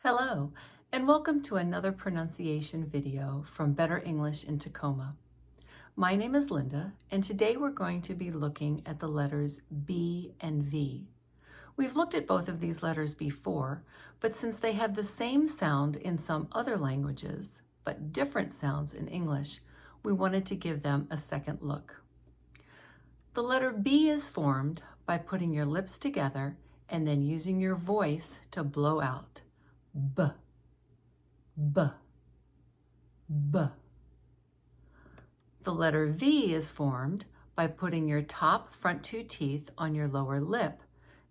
Hello, and welcome to another pronunciation video from Better English in Tacoma. My name is Linda, and today we're going to be looking at the letters B and V. We've looked at both of these letters before, but since they have the same sound in some other languages, but different sounds in English, we wanted to give them a second look. The letter B is formed by putting your lips together and then using your voice to blow out. B, B, B. The letter V is formed by putting your top front two teeth on your lower lip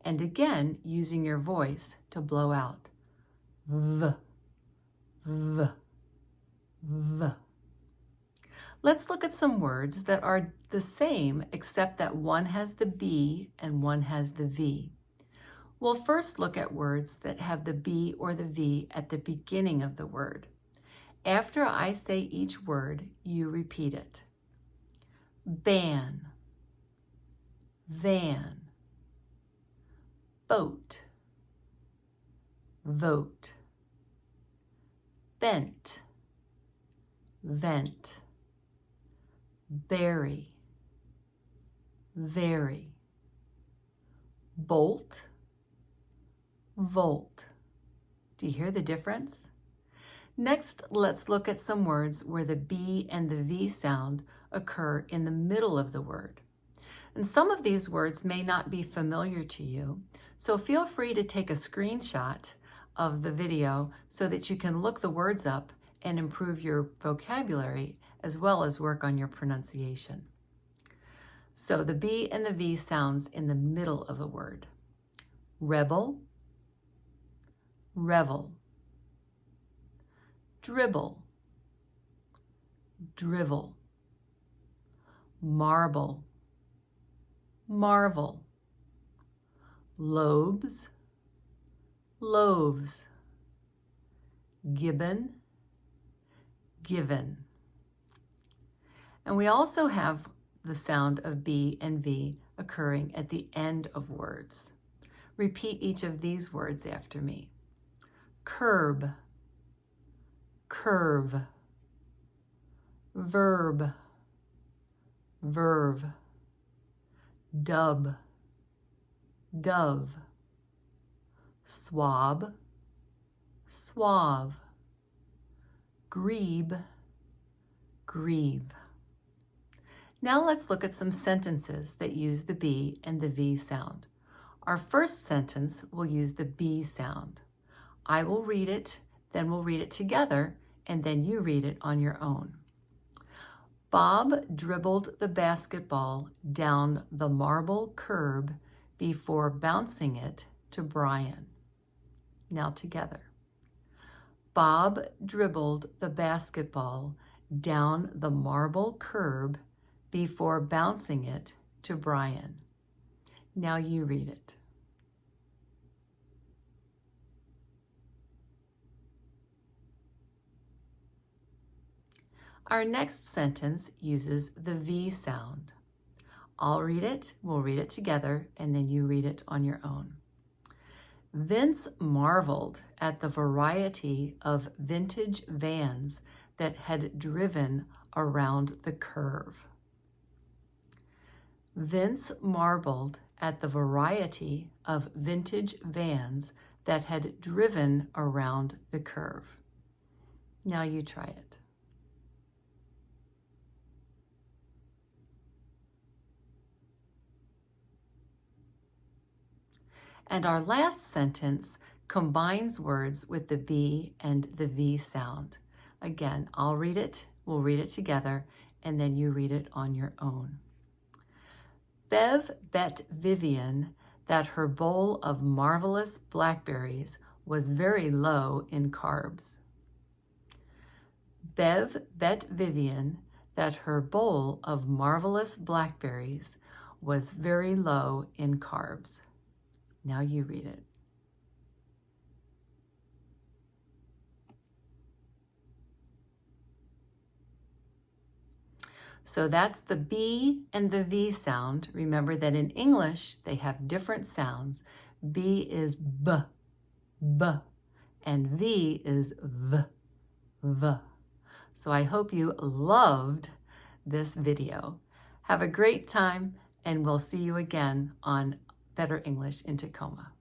and again using your voice to blow out. V, V, V. Let's look at some words that are the same except that one has the B and one has the V. We'll first look at words that have the B or the V at the beginning of the word. After I say each word, you repeat it. Ban, van, boat, vote, bent, vent, berry, very, bolt, volt. Do you hear the difference? Next, let's look at some words where the B and the V sound occur in the middle of the word. And some of these words may not be familiar to you, so feel free to take a screenshot of the video so that you can look the words up and improve your vocabulary as well as work on your pronunciation. So the B and the V sounds in the middle of a word. Rebel, revel, dribble, drivel, marble, marvel, lobes, loaves, gibbon, given. And we also have the sound of B and V occurring at the end of words. Repeat each of these words after me. Curb, curve, verb, verve, dub, dove, swab, suave, grebe, grieve. Now let's look at some sentences that use the B and the V sound. Our first sentence will use the B sound. I will read it, then we'll read it together, and then you read it on your own. Bob dribbled the basketball down the marble curb before bouncing it to Brian. Now together. Bob dribbled the basketball down the marble curb before bouncing it to Brian. Now you read it. Our next sentence uses the V sound. I'll read it, we'll read it together, and then you read it on your own. Vince marveled at the variety of vintage vans that had driven around the curve. Vince marveled at the variety of vintage vans that had driven around the curve. Now you try it. And our last sentence combines words with the B and the V sound. Again, I'll read it, we'll read it together, and then you read it on your own. Bev bet Vivian that her bowl of marvelous blackberries was very low in carbs. Bev bet Vivian that her bowl of marvelous blackberries was very low in carbs. Now you read it. So that's the B and the V sound. Remember that in English, they have different sounds. B is B, B, and V is V, V. So I hope you loved this video. Have a great time, and we'll see you again on Better English in Tacoma.